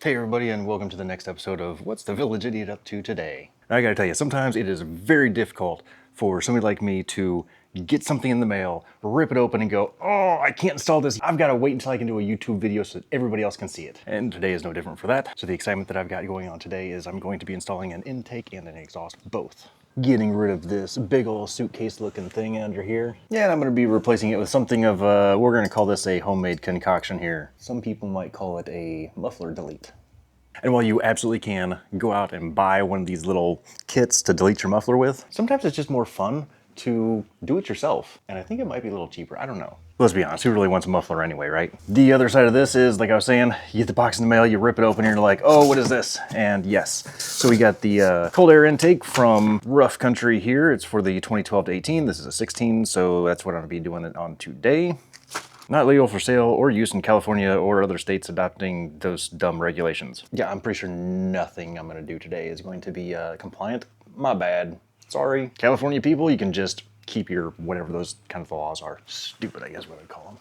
Hey everybody, and welcome to the next episode of What's the Village Idiot Up To Today? I gotta tell you, sometimes it is very difficult for somebody like me to get something in the mail, rip it open and go, oh, I can't install this. I've gotta wait until I can do a YouTube video so that everybody else can see it. And today is no different for that. So the excitement that I've got going on today is I'm going to be installing an intake and an exhaust both. Getting rid of this big old suitcase looking thing under here. Yeah, and I'm gonna be replacing it with something of, we're gonna call this a homemade concoction here. Some people might call it a muffler delete. And while you absolutely can go out and buy one of these little kits to delete your muffler with, sometimes it's just more fun to do it yourself. And I think it might be a little cheaper, I don't know. Let's be honest, who really wants a muffler anyway, right? The other side of this is, like I was saying, you get the box in the mail, you rip it open, and you're like, oh, what is this? And yes, so we got the cold air intake from Rough Country here. It's for the 2012 to 18. This is a 16, so that's what I'm gonna be doing it on today. Not legal for sale or use in California or other states adopting those dumb regulations. Yeah, I'm pretty sure nothing I'm gonna do today is going to be compliant. My bad. Sorry. California people, you can just keep your whatever those kind of laws are. Stupid, I guess what I'd call them.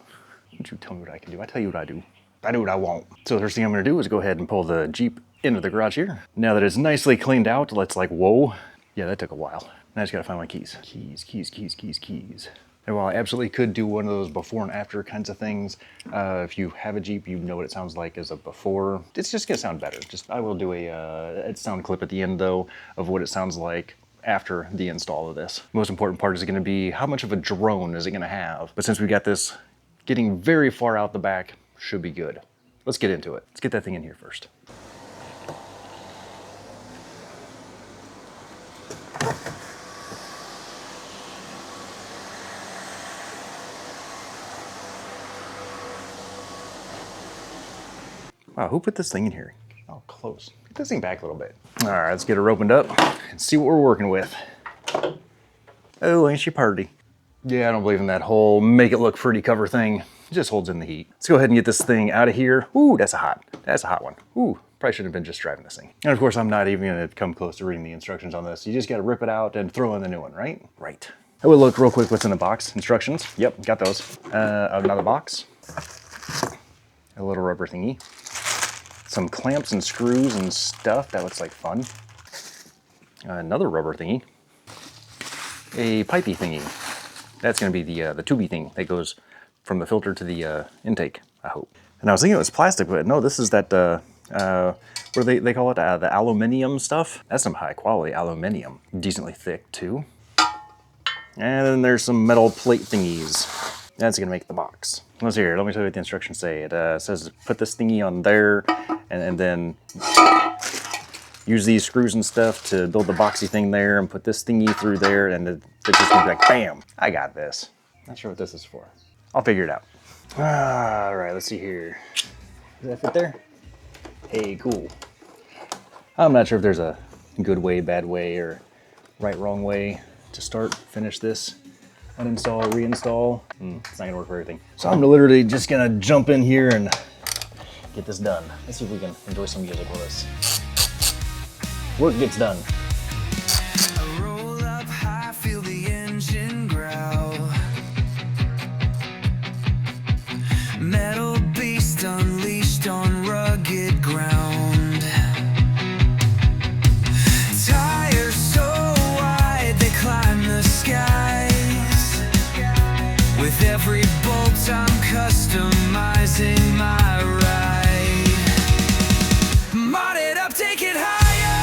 Don't you tell me what I can do. I tell you what I do. I do what I want. So the first thing I'm gonna do is go ahead and pull the Jeep into the garage here. Now that it's nicely cleaned out, let's whoa. Yeah, that took a while. Now I just gotta find my keys. Keys. And while I absolutely could do one of those before and after kinds of things, if you have a Jeep, you know what it sounds like as a before. It's just gonna sound better. I will do a sound clip at the end though of what it sounds like after the install of this. Most important part is gonna be how much of a drone is it gonna have? But since we got this getting very far out the back, should be good. Let's get into it. Let's get that thing in here first. Wow, who put this thing in here? Oh, close. Get this thing back a little bit. All right, let's get her opened up and see what we're working with. Oh, ain't she pretty? Yeah, I don't believe in that whole make it look pretty cover thing. It just holds in the heat. Let's go ahead and get this thing out of here. Ooh, that's a hot one. Ooh, probably shouldn't have been just driving this thing. And of course, I'm not even gonna come close to reading the instructions on this. You just gotta rip it out and throw in the new one, right? Right. I will look real quick what's in the box. Instructions, yep, got those. Another box. A little rubber thingy. Some clamps and screws and stuff. That looks like fun. Another rubber thingy. A pipey thingy. That's gonna be the tubey thing that goes from the filter to the intake, I hope. And I was thinking it was plastic, but no, this is that, what do they call it? The aluminum stuff. That's some high quality aluminum. Decently thick too. And then there's some metal plate thingies. That's gonna make the box. Let's hear it. Let me tell you what the instructions say. It says put this thingy on there and then use these screws and stuff to build the boxy thing there and put this thingy through there and it's just gonna be like, bam, I got this. Not sure what this is for. I'll figure it out. All right, let's see here. Does that fit there? Hey, cool. I'm not sure if there's a good way, bad way, or right, wrong way to start, finish this. Uninstall, reinstall. It's not gonna work for everything. So I'm literally just gonna jump in here and get this done. Let's see if we can enjoy some music with this. Work gets done. I roll up high, feel the engine growl. Metal beast unleashed on rugged ground. Tires so wide they climb the skies. With every bolt I'm customizing my ride. Mod it up, take it higher.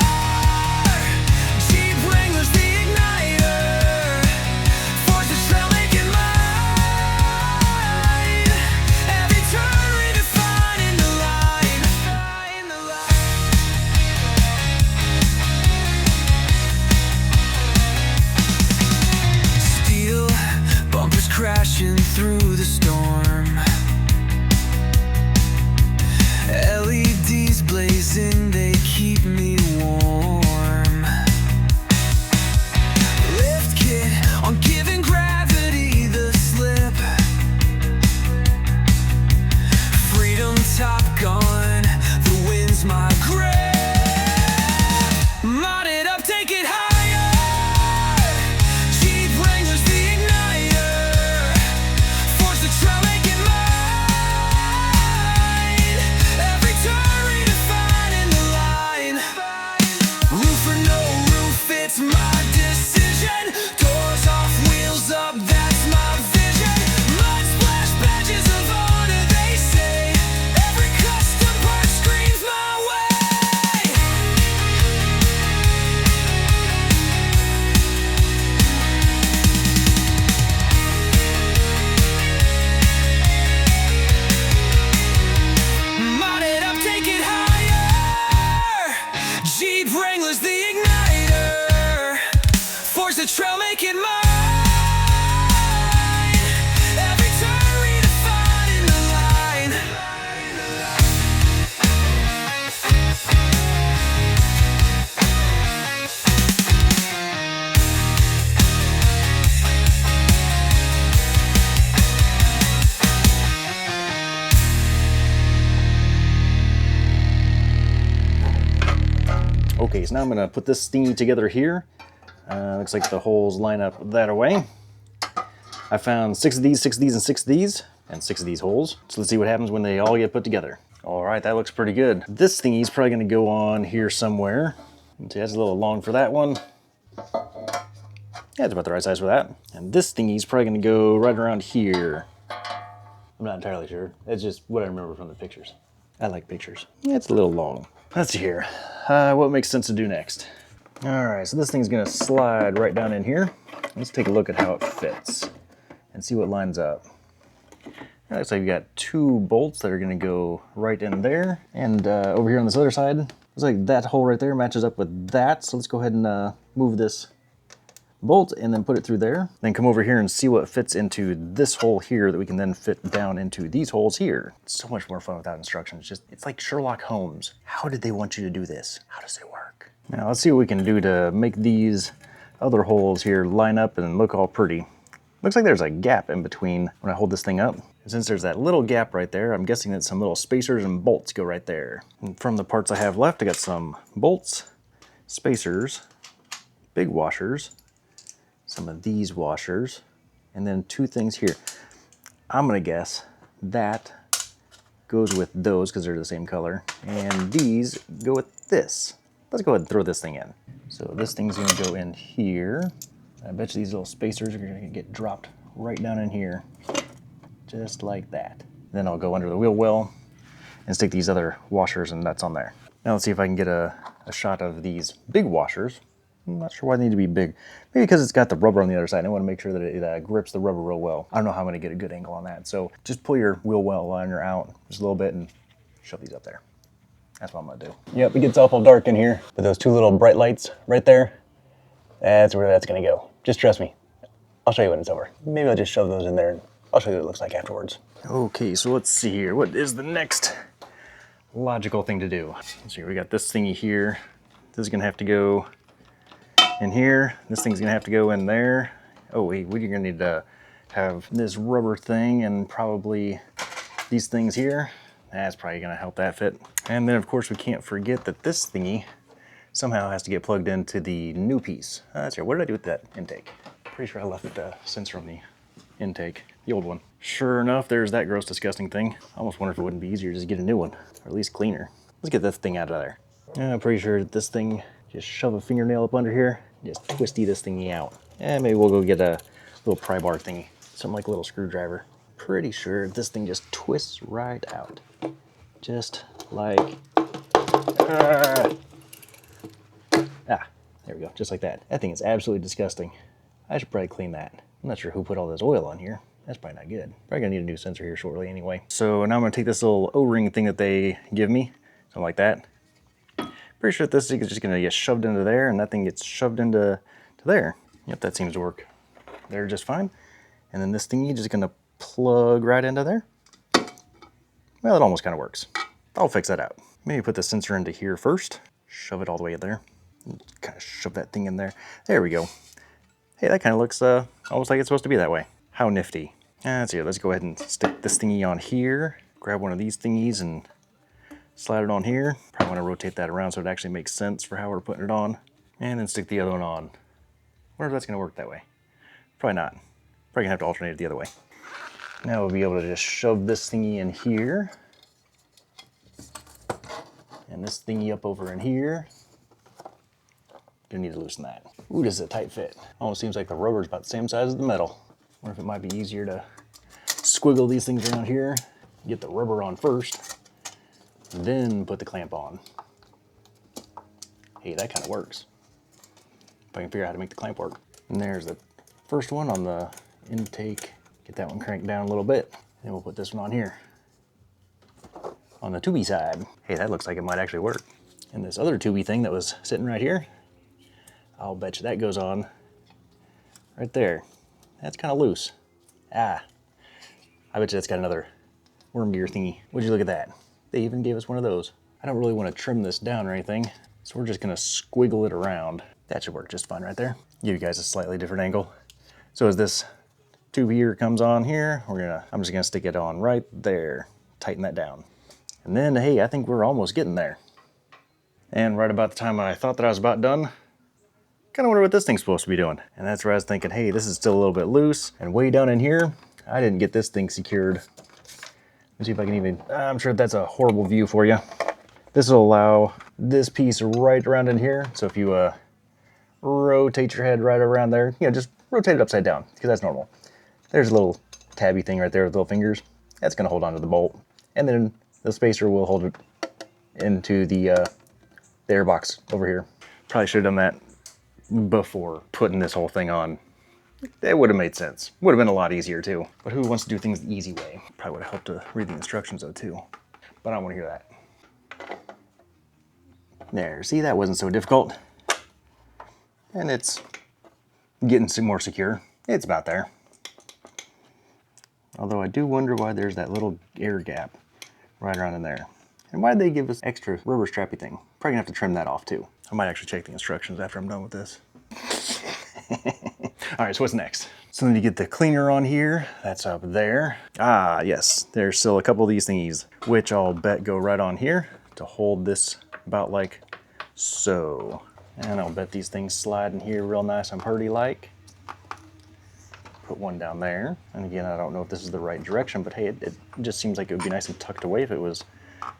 Okay, so now I'm gonna put this thingy together here. Looks like the holes line up that way. I found 6 of these, 6 of these, and 6 of these, and 6 of these holes. So let's see what happens when they all get put together. All right, that looks pretty good. This thingy's probably gonna go on here somewhere. See, that's a little long for that one. Yeah, it's about the right size for that. And this thingy's probably gonna go right around here. I'm not entirely sure. It's just what I remember from the pictures. I like pictures. Yeah, it's a little long. Let's see here. What makes sense to do next? All right, so this thing's gonna slide right down in here. Let's take a look at how it fits and see what lines up. It looks like we got 2 bolts that are gonna go right in there. And over here on this other side, looks like that hole right there matches up with that. So let's go ahead and move this bolt and then put it through there. Then come over here and see what fits into this hole here that we can then fit down into these holes here. It's so much more fun without instructions. It's like Sherlock Holmes. How did they want you to do this? How does it work? Now let's see what we can do to make these other holes here line up and look all pretty. Looks like there's a gap in between when I hold this thing up. And since there's that little gap right there, I'm guessing that some little spacers and bolts go right there. And from the parts I have left, I got some bolts, spacers, big washers, some of these washers, and then 2 things here. I'm gonna guess that goes with those because they're the same color, and these go with this. Let's go ahead and throw this thing in. So this thing's gonna go in here. I bet you these little spacers are gonna get dropped right down in here, just like that. Then I'll go under the wheel well and stick these other washers and nuts on there. Now let's see if I can get a shot of these big washers. I'm not sure why they need to be big. Maybe because it's got the rubber on the other side. I want to make sure that it grips the rubber real well. I don't know how I'm going to get a good angle on that. So just pull your wheel well liner out just a little bit and shove these up there. That's what I'm going to do. Yep, it gets awful dark in here. But those 2 little bright lights right there, that's where that's going to go. Just trust me. I'll show you when it's over. Maybe I'll just shove those in there and I'll show you what it looks like afterwards. Okay, so let's see here. What is the next logical thing to do? Let's see, we got this thingy here. This is going to have to go in here. This thing's gonna have to go in there. Oh wait, we're gonna need to have this rubber thing and probably these things here. That's probably gonna help that fit. And then of course we can't forget that this thingy somehow has to get plugged into the new piece. That's right, what did I do with that intake? Pretty sure I left the sensor on the intake, the old one. Sure enough, there's that gross, disgusting thing. I almost wonder if it wouldn't be easier to just get a new one, or at least cleaner. Let's get this thing out of there. I'm pretty sure this thing, just shove a fingernail up under here, just twisty this thingy out. And maybe we'll go get a little pry bar thingy, something like a little screwdriver. Pretty sure this thing just twists right out. Just like, there we go, just like that. That thing is absolutely disgusting. I should probably clean that. I'm not sure who put all this oil on here. That's probably not good. Probably gonna need a new sensor here shortly anyway. So now I'm gonna take this little O-ring thing that they give me, something like that. Pretty sure this thing is just gonna get shoved into there and that thing gets shoved into there. Yep, that seems to work there just fine. And then this thingy just gonna plug right into there. Well, it almost kind of works. I'll fix that out. Maybe put the sensor into here first. Shove it all the way in there. Kind of shove that thing in there. There we go. Hey, that kind of looks almost like it's supposed to be that way. How nifty. Let's see, let's go ahead and stick this thingy on here. Grab one of these thingies and slide it on here. Probably want to rotate that around so it actually makes sense for how we're putting it on. And then stick the other one on. Wonder if that's going to work that way. Probably not. Probably going to have to alternate it the other way. Now we'll be able to just shove this thingy in here. And this thingy up over in here. Gonna need to loosen that. Ooh, this is a tight fit. Almost seems like the rubber's about the same size as the metal. Wonder if it might be easier to squiggle these things around here, get the rubber on first, then put the clamp on. Hey, that kind of works. If I can figure out how to make the clamp work. And there's the first one on the intake. Get that one cranked down a little bit. Then we'll put this one on here. On the tubey side. Hey, that looks like it might actually work. And this other tubey thing that was sitting right here, I'll bet you that goes on right there. That's kind of loose. I bet you that's got another worm gear thingy. Would you look at that? They even gave us one of those. I don't really want to trim this down or anything, so we're just gonna squiggle it around. That should work just fine right there. Give you guys a slightly different angle. So as this tube here comes on here, I'm just gonna stick it on right there. Tighten that down. And then, hey, I think we're almost getting there. And right about the time I thought that I was about done, kind of wonder what this thing's supposed to be doing. And that's where I was thinking, hey, this is still a little bit loose. And way down in here, I didn't get this thing secured. Let's see if I can even, I'm sure that's a horrible view for you. This will allow this piece right around in here. So if you rotate your head right around there, just rotate it upside down, because that's normal. There's a little tabby thing right there with little fingers. That's gonna hold onto the bolt. And then the spacer will hold it into the air box over here. Probably should have done that before putting this whole thing on. That would have made sense. Would have been a lot easier too. But who wants to do things the easy way? Probably would have helped to read the instructions though too. But I don't want to hear that. There, see, that wasn't so difficult. And it's getting some more secure. It's about there. Although I do wonder why there's that little air gap right around in there. And why'd they give us extra rubber strappy thing? Probably gonna have to trim that off too. I might actually check the instructions after I'm done with this. All right, so what's next? So then you get the cleaner on here. That's up there. Ah, yes, there's still a couple of these thingies, which I'll bet go right on here to hold this about like so. And I'll bet these things slide in here real nice and pretty like. Put one down there. And again, I don't know if this is the right direction, but hey, it just seems like it would be nice and tucked away if it was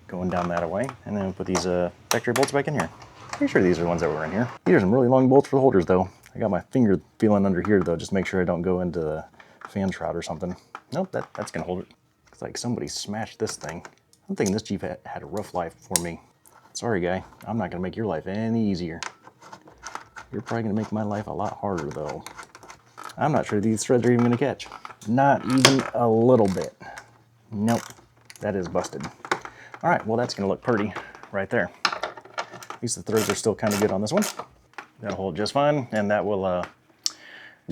going down that way. And then we'll put these factory bolts back in here. Pretty sure these are the ones that were in here. These are some really long bolts for the holders though. I got my finger feeling under here though, just to make sure I don't go into the fan shroud or something. Nope, that's gonna hold it. It's like somebody smashed this thing. I'm thinking this Jeep had a rough life for me. Sorry guy, I'm not gonna make your life any easier. You're probably gonna make my life a lot harder though. I'm not sure these threads are even gonna catch. Not even a little bit. Nope, that is busted. All right, well that's gonna look pretty right there. At least the threads are still kind of good on this one. That'll hold just fine, and that will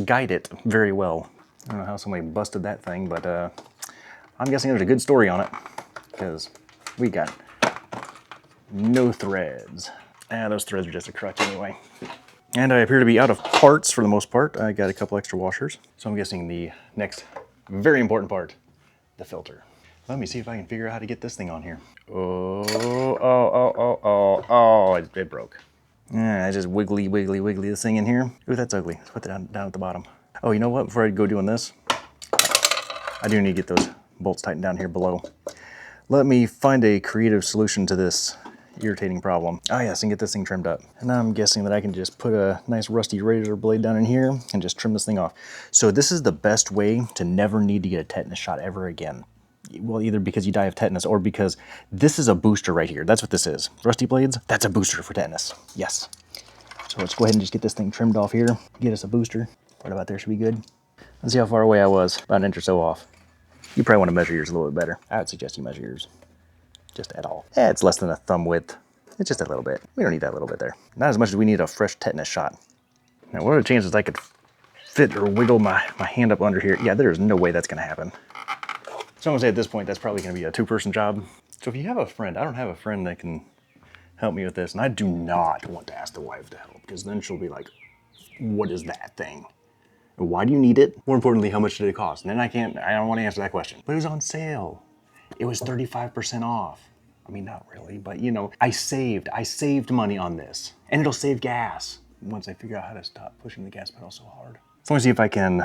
guide it very well. I don't know how somebody busted that thing, but I'm guessing there's a good story on it, because we got no threads. Those threads are just a crutch anyway. And I appear to be out of parts for the most part. I got a couple extra washers. So I'm guessing the next very important part, the filter. Let me see if I can figure out how to get this thing on here. Oh, it broke. Yeah, I just wiggly this thing in here. Ooh, that's ugly. Let's put that down at the bottom. Oh, you know what? Before I go doing this, I do need to get those bolts tightened down here below. Let me find a creative solution to this irritating problem. Oh yes, and get this thing trimmed up. And now I'm guessing that I can just put a nice rusty razor blade down in here and just trim this thing off. So this is the best way to never need to get a tetanus shot ever again. Well, either because you die of tetanus or because this is a booster right here. That's what this is. Rusty blades, that's a booster for tetanus. Yes. So let's go ahead and just get this thing trimmed off here. Get us a booster. Right about there should be good. Let's see how far away I was. About an inch or so off. You probably want to measure yours a little bit better. I would suggest you measure yours just at all. It's less than a thumb width. It's just a little bit. We don't need that little bit there. Not as much as we need a fresh tetanus shot. Now, what are the chances I could fit or wiggle my hand up under here? Yeah, there's no way that's going to happen. So I'm gonna say at this point, that's probably gonna be a two-person job. So if you have a friend, I don't have a friend that can help me with this, and I do not want to ask the wife to help, because then she'll be like, what is that thing? Why do you need it? More importantly, how much did it cost? And then I don't want to answer that question. But it was on sale. It was 35% off. I mean, not really, but you know, I saved money on this, and it'll save gas once I figure out how to stop pushing the gas pedal so hard. So let me see if I can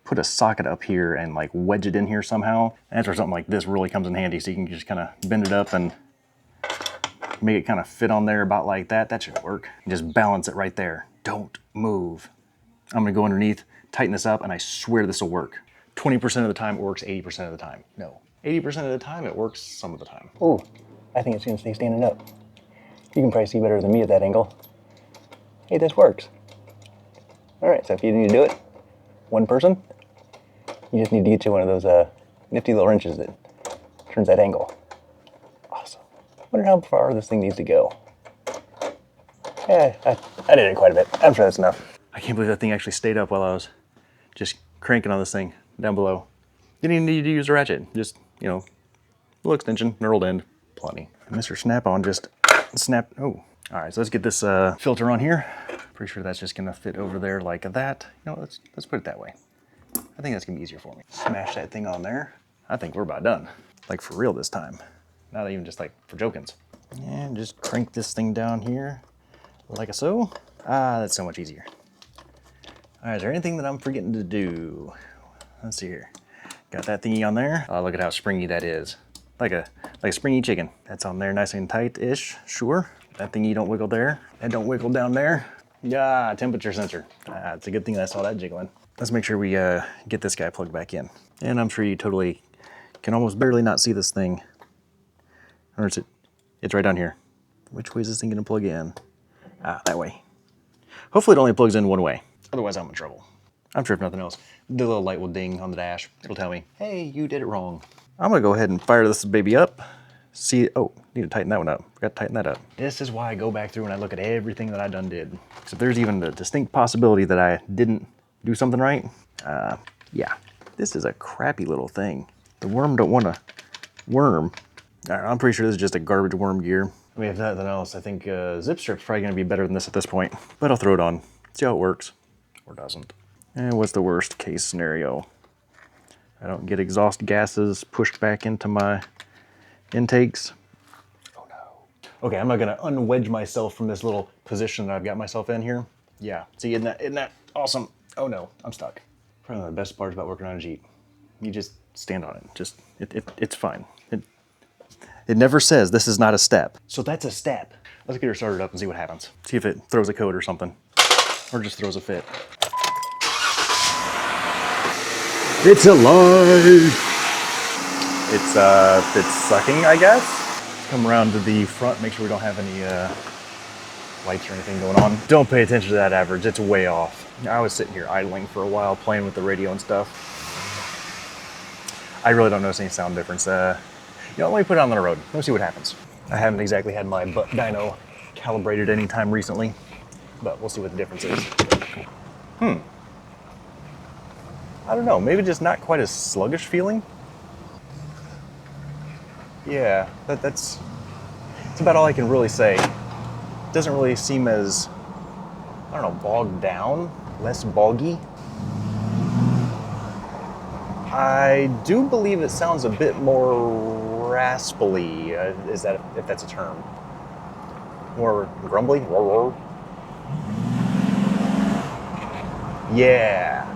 put a socket up here and like wedge it in here somehow. And that's where something like this really comes in handy, so you can just kind of bend it up and make it kind of fit on there about like that. That should work. And just balance it right there. Don't move. I'm gonna go underneath, tighten this up, and I swear this will work. 20% of the time it works 80% of the time. No, 80% of the time it works some of the time. Oh, I think it's gonna stay standing up. You can probably see better than me at that angle. Hey, this works. All right, so if you need to do it, one person, you just need to get you one of those nifty little wrenches that turns that angle. Awesome. Wonder how far this thing needs to go. Yeah, I did it quite a bit. I'm sure that's enough. I can't believe that thing actually stayed up while I was just cranking on this thing down below. Didn't even need to use a ratchet. Just, you know, a little extension, knurled end, plenty. And Mr. Snap-on just snapped. Oh, all right. So let's get this filter on here. Pretty sure that's just gonna fit over there like that. You know, let's put it that way. I think that's gonna be easier for me. Smash that thing on there. I think we're about done. Like for real this time. Not even just like for jokings. And just crank this thing down here like so. Ah, that's so much easier. All right, is there anything that I'm forgetting to do? Let's see here. Got that thingy on there. Oh, look at how springy that is. Like a springy chicken. That's on there nice and tight-ish, sure. That thingy don't wiggle there. That don't wiggle down there. Yeah, temperature sensor. It's a good thing that I saw that jiggling. Let's make sure we get this guy plugged back in. And I'm sure you totally can almost barely not see this thing. Or is it? It's right down here. Which way is this thing gonna plug in? Ah, that way. Hopefully it only plugs in one way. Otherwise I'm in trouble. I'm sure if nothing else, the little light will ding on the dash. It'll tell me, hey, you did it wrong. I'm gonna go ahead and fire this baby up. See, oh, need to tighten that one up. Forgot to tighten that up. This is why I go back through and I look at everything that I done did. So if there's even the distinct possibility that I didn't do something right, yeah. This is a crappy little thing. The worm don't wanna worm. I'm pretty sure this is just a garbage worm gear. I mean, if nothing else, I think zip strip's probably gonna be better than this at this point. But I'll throw it on, see how it works, or doesn't. And what's the worst case scenario? I don't get exhaust gases pushed back into my intakes. Oh no. Okay, I'm not gonna unwedge myself from this little position that I've got myself in here. Yeah, see, isn't that awesome? Oh no, I'm stuck. Probably one of the best parts about working on a Jeep. You just stand on it. It's fine. It never says this is not a step. So that's a step. Let's get her started up and see what happens. See if it throws a code or something. Or just throws a fit. It's alive! It's sucking, I guess. Come around to the front, make sure we don't have any lights or anything going on. Don't pay attention to that average, it's way off. I was sitting here idling for a while, playing with the radio and stuff. I really don't notice any sound difference. Let me put it on the road. Let's see what happens. I haven't exactly had my butt dyno calibrated anytime recently, but we'll see what the difference is. I don't know, maybe just not quite as sluggish feeling. Yeah, that's about all I can really say. It doesn't really seem as, I don't know, bogged down, less boggy. I do believe it sounds a bit more raspily, if that's a term. More grumbly? Yeah,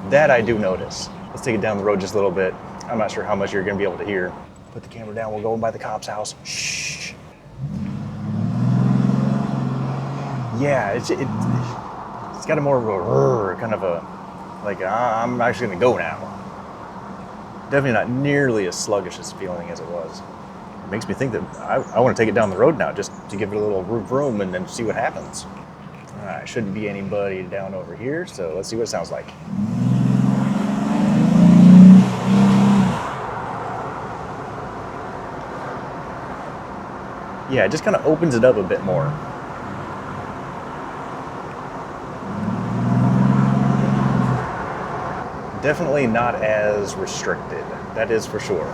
that I do notice. Let's take it down the road just a little bit. I'm not sure how much you're gonna be able to hear. Put the camera down, we'll go by the cop's house. Shh. Yeah, it's got a more of a kind of a, like, I'm actually gonna go now. Definitely not nearly as sluggish as feeling as it was. It makes me think that I want to take it down the road now just to give it a little room and then see what happens. All right, shouldn't be anybody down over here, so let's see what it sounds like. Yeah, it just kind of opens it up a bit more. Definitely not as restricted, that is for sure.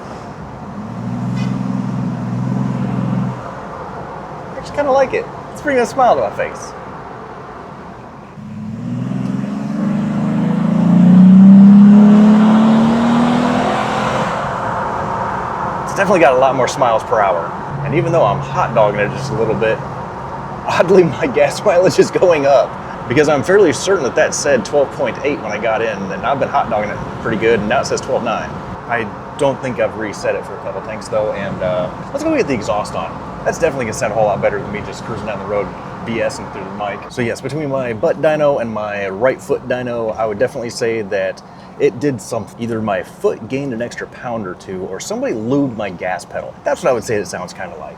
I just kind of like it. It's bringing a smile to my face. It's definitely got a lot more miles per hour. And even though I'm hot dogging it just a little bit, oddly my gas mileage is going up. Because I'm fairly certain that said 12.8 when I got in, and I've been hot dogging it pretty good, and now it says 12.9. I don't think I've reset it for a couple tanks though, and let's go get the exhaust on. That's definitely gonna sound a whole lot better than me just cruising down the road BSing through the mic. So yes, between my butt dyno and my right foot dyno, I would definitely say that it did something. Either my foot gained an extra pound or two, or somebody lubed my gas pedal. That's what I would say it sounds kind of like.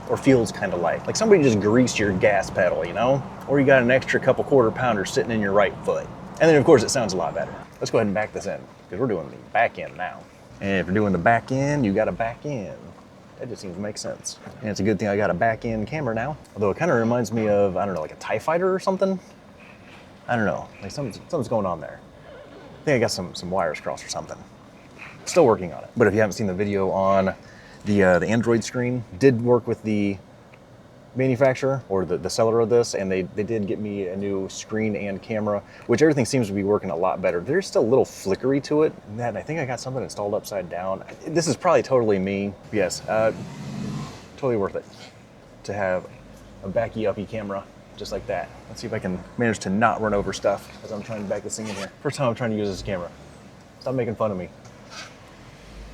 Or feels kind of like somebody just greased your gas pedal, you know? Or you got an extra couple quarter pounders sitting in your right foot. And then of course it sounds a lot better. Let's go ahead and back this in, because we're doing the back end now. And if you're doing the back end, you got a back end. That just seems to make sense. And it's a good thing I got a back end camera now. Although it kind of reminds me of, I don't know, like a TIE fighter or something? I don't know, like something's going on there. I think I got some wires crossed or something. Still working on it. But if you haven't seen the video on the Android screen, did work with the manufacturer or the seller of this, and they did get me a new screen and camera, which everything seems to be working a lot better. There's still a little flickery to it, and I think I got something installed upside down. This is probably totally me. Yes, totally worth it. to have a backy-uppy camera just like that. Let's see if I can manage to not run over stuff as I'm trying to back this thing in here. First time I'm trying to use this camera. Stop making fun of me.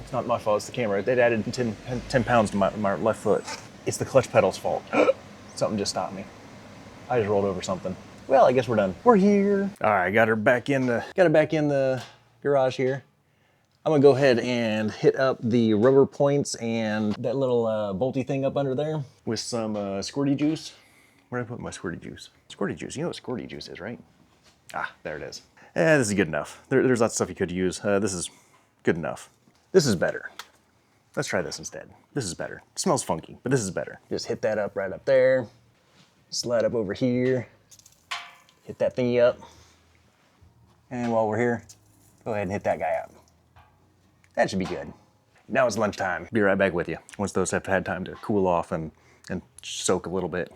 It's not my fault, it's the camera. They added 10 pounds to my left foot. It's the clutch pedal's fault. Something just stopped me. I just rolled over something. Well, I guess we're done. We're here. All right, got it back in the garage here. I'm gonna go ahead and hit up the rubber points and that little bolty thing up under there with some squirty juice. Where did I put my squirty juice? Squirty juice, you know what squirty juice is, right? Ah, there it is. This is good enough. There's lots of stuff you could use. This is good enough. This is better. Let's try this instead. This is better. It smells funky, but this is better. Just hit that up right up there. Slide up over here. Hit that thingy up. And while we're here, go ahead and hit that guy up. That should be good. Now it's lunchtime. Be right back with you once those have had time to cool off and soak a little bit.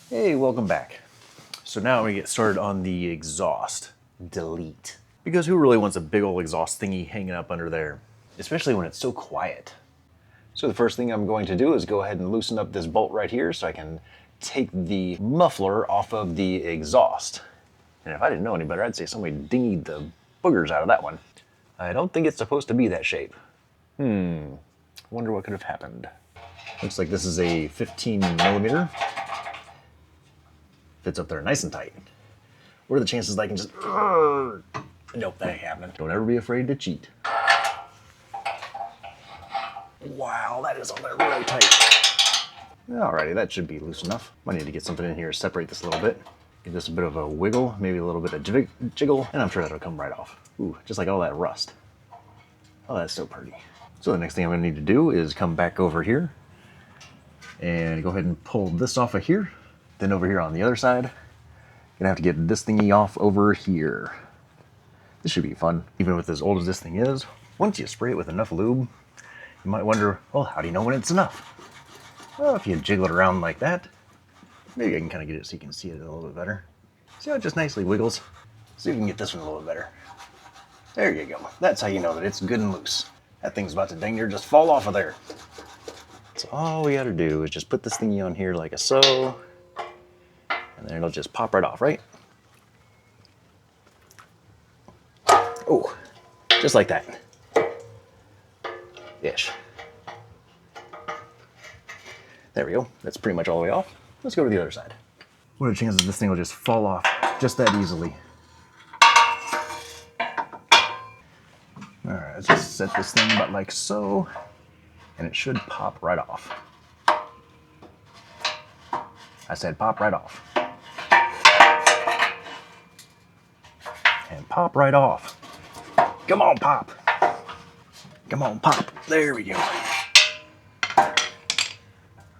Hey, welcome back. So now we get started on the exhaust. Delete. Because who really wants a big old exhaust thingy hanging up under there? Especially when it's so quiet. So the first thing I'm going to do is go ahead and loosen up this bolt right here so I can take the muffler off of the exhaust. And if I didn't know any better, I'd say somebody dinged the boogers out of that one. I don't think it's supposed to be that shape. Wonder what could have happened. Looks like this is a 15 millimeter. Fits up there nice and tight. What are the chances that I can just... Nope, that ain't happening. Don't ever be afraid to cheat. Wow, that is on there really tight. Alrighty, that should be loose enough. Might need to get something in here to separate this a little bit. Give this a bit of a wiggle, maybe a little bit of jiggle, and I'm sure that'll come right off. Ooh, just like all that rust. Oh, that's so pretty. So the next thing I'm gonna need to do is come back over here and go ahead and pull this off of here. Then over here on the other side, gonna have to get this thingy off over here. This should be fun. Even with as old as this thing is, once you spray it with enough lube, you might wonder, well, how do you know when it's enough? Well, if you jiggle it around like that, maybe I can kind of get it so you can see it a little bit better. See how it just nicely wiggles? See if we can get this one a little bit better. There you go. That's how you know that it's good and loose. That thing's about to dang near just fall off of there. So all we gotta do is just put this thingy on here like a so, and then it'll just pop right off, right? Oh, just like that. Ish. There we go. That's pretty much all the way off. Let's go to the other side. What are the chances this thing will just fall off just that easily? All right, let's just set this thing about like so, and it should pop right off. I said pop right off. And pop right off. Come on, pop. Come on, pop. There we go.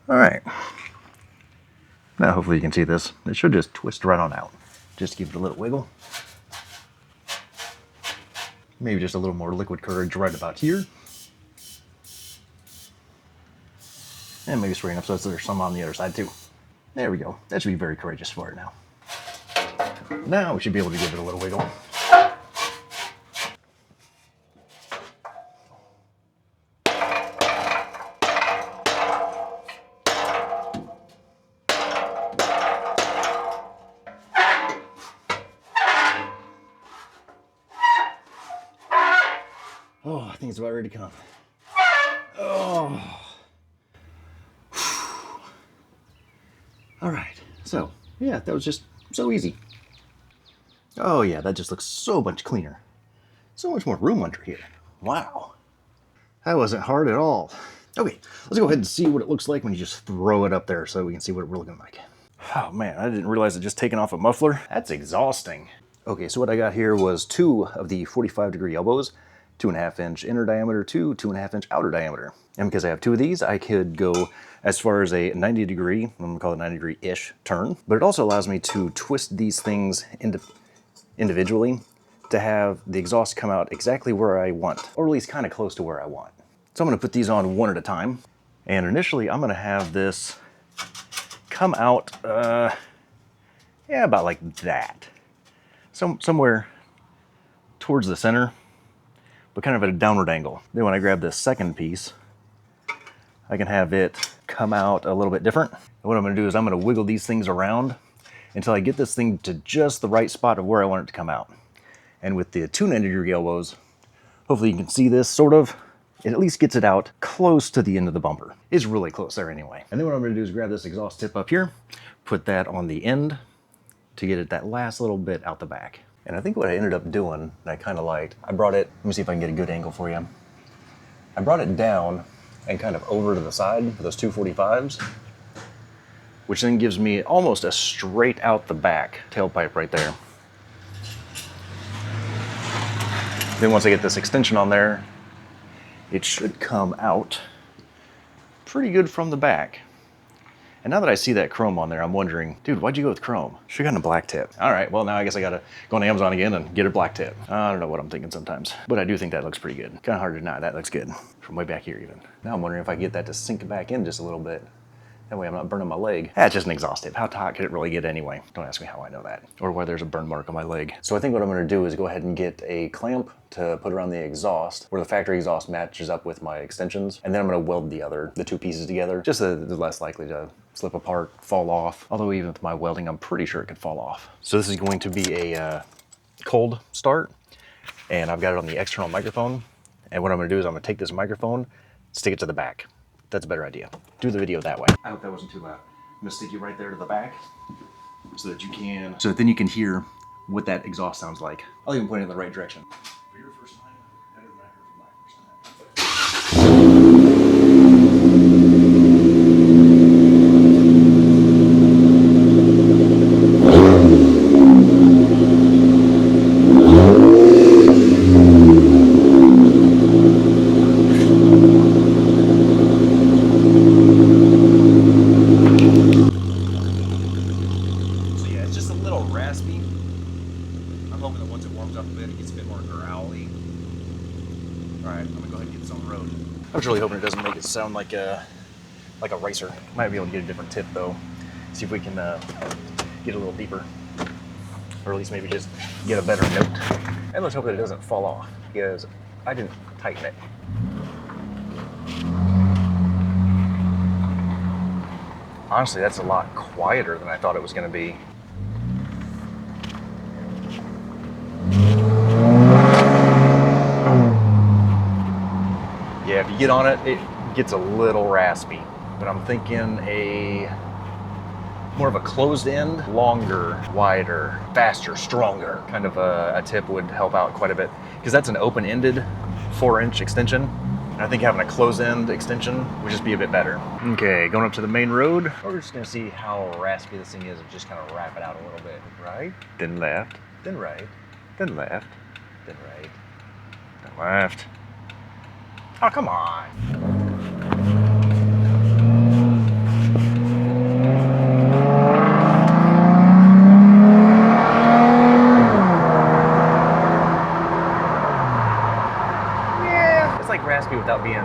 All right. Now hopefully you can see this. It should just twist right on out. Just give it a little wiggle. Maybe just a little more liquid courage right about here. And maybe spraying up so there's some on the other side too. There we go. That should be very courageous for it now. Now we should be able to give it a little wiggle. Oh, I think it's about ready to come. Oh. All right, so yeah, that was just so easy. Oh yeah, that just looks so much cleaner. So much more room under here. Wow. That wasn't hard at all. Okay, let's go ahead and see what it looks like when you just throw it up there so we can see what we're looking like. Oh man, I didn't realize it just taken off a muffler. That's exhausting. Okay, so what I got here was 2 of the 45-degree elbows, 2.5-inch inner diameter, 2.5-inch outer diameter. And because I have 2 of these, I could go as far as a 90-degree, I'm gonna call it 90-degree-ish turn. But it also allows me to twist these things individually to have the exhaust come out exactly where I want, or at least kind of close to where I want. So I'm gonna put these on one at a time. And initially, I'm gonna have this come out, yeah, about like that. Somewhere towards the center, but kind of at a downward angle. Then when I grab this second piece, I can have it come out a little bit different. And what I'm gonna do is I'm gonna wiggle these things around until I get this thing to just the right spot of where I want it to come out. And with the tune end of your elbows, hopefully you can see this sort of, it at least gets it out close to the end of the bumper. It's really close there anyway. And then what I'm gonna do is grab this exhaust tip up here, put that on the end to get it that last little bit out the back. And I think what I ended up doing, and I kind of liked, I brought it, let me see if I can get a good angle for you. I brought it down and kind of over to the side with those 245s, which then gives me almost a straight out the back tailpipe right there. Then once I get this extension on there, it should come out pretty good from the back. And now that I see that chrome on there, I'm wondering, dude, why'd you go with chrome? Should've gotten a black tip. All right, well now I guess I gotta go on Amazon again and get a black tip. I don't know what I'm thinking sometimes, but I do think that looks pretty good. Kind of hard to deny, that looks good. From way back here even. Now I'm wondering if I can get that to sink back in just a little bit. That way I'm not burning my leg. That's just an exhaust tip. How hot could it really get anyway? Don't ask me how I know that. Or why there's a burn mark on my leg. So I think what I'm gonna do is go ahead and get a clamp to put around the exhaust where the factory exhaust matches up with my extensions. And then I'm gonna weld the two pieces together, just so they're less likely to slip apart, fall off. Although even with my welding, I'm pretty sure it could fall off. So this is going to be a cold start. And I've got it on the external microphone. And what I'm gonna do is I'm gonna take this microphone, stick it to the back. That's a better idea. Do the video that way. I hope that wasn't too loud. I'm gonna stick you right there to the back so that then you can hear what that exhaust sounds like. I'll even point it in the right direction. For your first time, better than I heard from my first time. I was really hoping it doesn't make it sound like a racer. Might be able to get a different tip though. See if we can get a little deeper, or at least maybe just get a better note. And let's hope that it doesn't fall off because I didn't tighten it. Honestly, that's a lot quieter than I thought it was going to be. Yeah, if you get on it, it gets a little raspy. But I'm thinking more of a closed end, longer, wider, faster, stronger kind of a tip would help out quite a bit. Because that's an open-ended 4-inch extension. And I think having a closed end extension would just be a bit better. Okay, going up to the main road. We're just gonna see how raspy this thing is and just kind of wrap it out a little bit. Right, then left, then right, then left, then right, then left. Oh, come on. Yeah, it's like raspy without being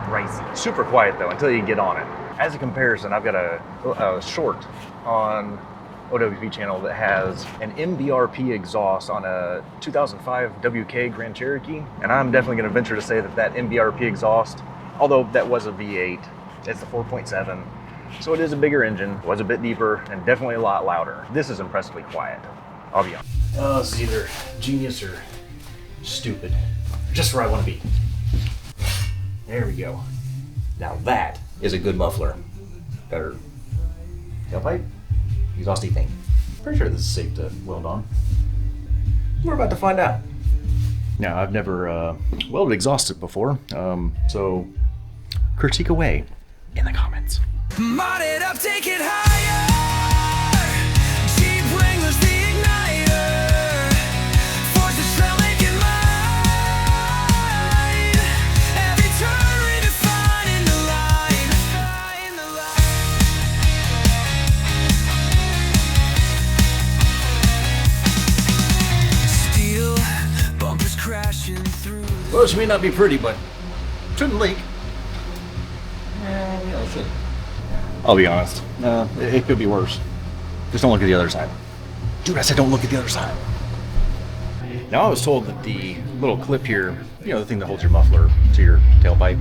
ricey. Super quiet though until you get on it. As a comparison, I've got a short on OWP channel that has an MBRP exhaust on a 2005 WK Grand Cherokee. And I'm definitely gonna venture to say that that MBRP exhaust, although that was a V8, it's the 4.7. So it is a bigger engine, was a bit deeper, and definitely a lot louder. This is impressively quiet, I'll be honest. Oh, this is either genius or stupid. Just where I wanna be. There we go. Now that is a good muffler. Better tailpipe? Exhausty thing. Pretty sure this is safe to weld on. We're about to find out. Now, I've never welded exhausted before, so critique away in the comments. Mod it up, take it higher. Jeep Wrangler's the igniter. Force the trail, make it mine. Every turn redefining the line. Steel bumpers crashing through. Well, this may not be pretty, but shouldn't leak. Yeah, it should. I'll be honest. It could be worse. Just don't look at the other side. Dude, I said don't look at the other side. Now, I was told that the little clip here, you know, the thing that holds your muffler to your tailpipe,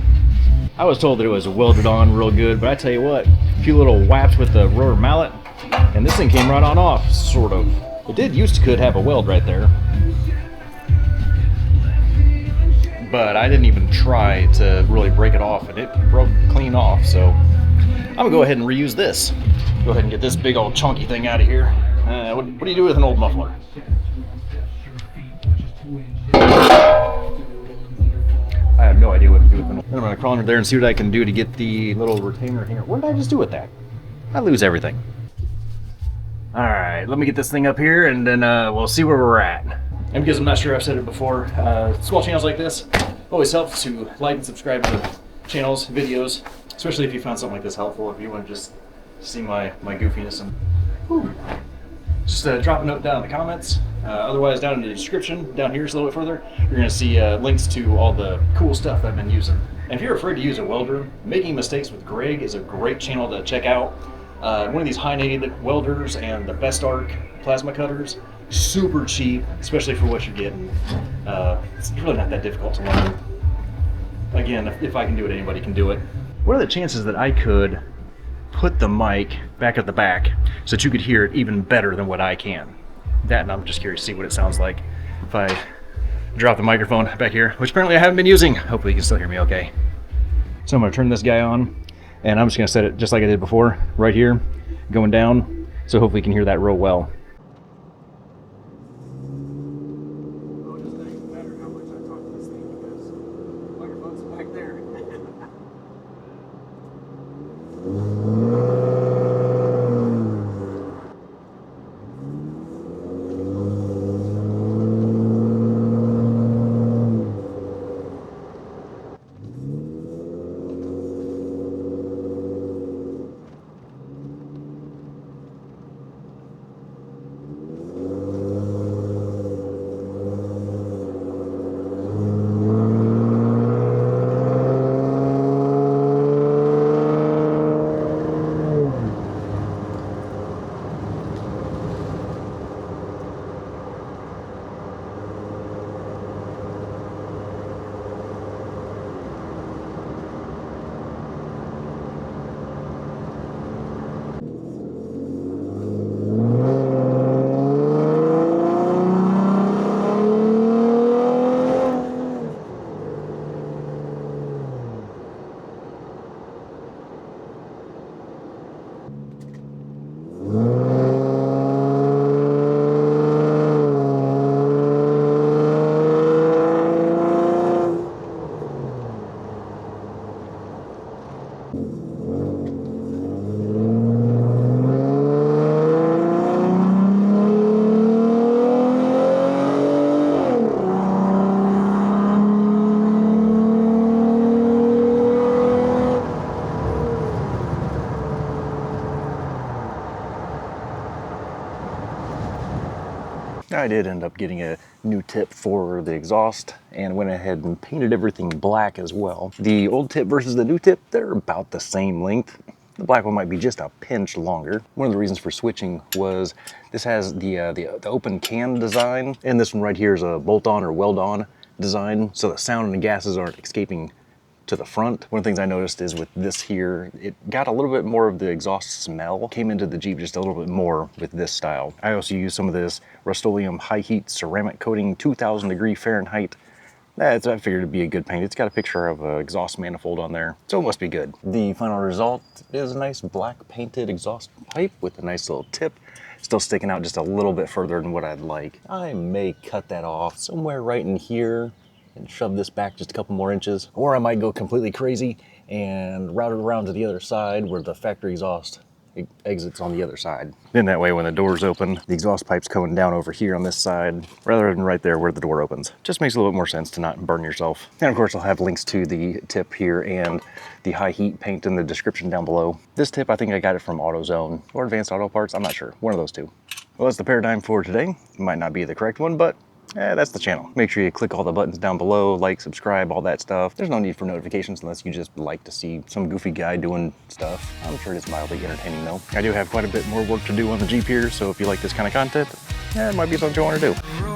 I was told that it was welded on real good, but I tell you what, a few little whaps with the rotor mallet, and this thing came right on off, sort of. It could have a weld right there. But I didn't even try to really break it off, and it broke clean off, so I'm gonna go ahead and reuse this. Go ahead and get this big old chunky thing out of here. What do you do with an old muffler? I have no idea what to do with it. I'm gonna crawl under there and see what I can do to get the little retainer here. What did I just do with that? I lose everything. All right, let me get this thing up here and then we'll see where we're at. And because I'm not sure I've said it before, small channels like this always helps to like and subscribe to channels, videos, especially if you found something like this helpful. If you want to just see my goofiness and just drop a note down in the comments. Otherwise, down in the description, down here just a little bit further, you're going to see links to all the cool stuff I've been using. And if you're afraid to use a welder, Making Mistakes with Greg is a great channel to check out. One of these high-nated welders and the Best Arc plasma cutters, super cheap, especially for what you're getting. It's really not that difficult to learn. Again, if I can do it, anybody can do it. What are the chances that I could put the mic back at the back so that you could hear it even better than what I can? That, and I'm just curious to see what it sounds like if I drop the microphone back here, which apparently I haven't been using. Hopefully you can still hear me okay. So I'm gonna turn this guy on, and I'm just gonna set it just like I did before, right here, going down, so hopefully you can hear that real well. I did end up getting a new tip for the exhaust and went ahead and painted everything black as well. The old tip versus the new tip, they're about the same length. The black one might be just a pinch longer. One of the reasons for switching was this has the open can design, and this one right here is a bolt-on or weld-on design, so the sound and the gases aren't escaping to the front. One of the things I noticed is with this here, it got a little bit more of the exhaust smell, came into the Jeep just a little bit more with this style. I also used some of this Rust-Oleum high heat ceramic coating, 2000 degree Fahrenheit. I figured it'd be a good paint. It's got a picture of an exhaust manifold on there, so it must be good. The final result is a nice black painted exhaust pipe with a nice little tip, still sticking out just a little bit further than what I'd like. I may cut that off somewhere right in here and shove this back just a couple more inches, or I might go completely crazy and route it around to the other side where the factory exhaust exits on the other side. Then that way when the doors open, the exhaust pipe's coming down over here on this side rather than right there where the door opens. Just makes a little bit more sense to not burn yourself. And of course I'll have links to the tip here and the high heat paint in the description down below. This tip, I think I got it from AutoZone or Advanced Auto Parts, I'm not sure, one of those two. Well, that's the paradigm for today. It might not be the correct one, but that's the channel. Make sure you click all the buttons down below, like, subscribe, all that stuff. There's no need for notifications unless you just like to see some goofy guy doing stuff. I'm sure it's mildly entertaining though. I do have quite a bit more work to do on the Jeep here, so if you like this kind of content, it might be something you want to do.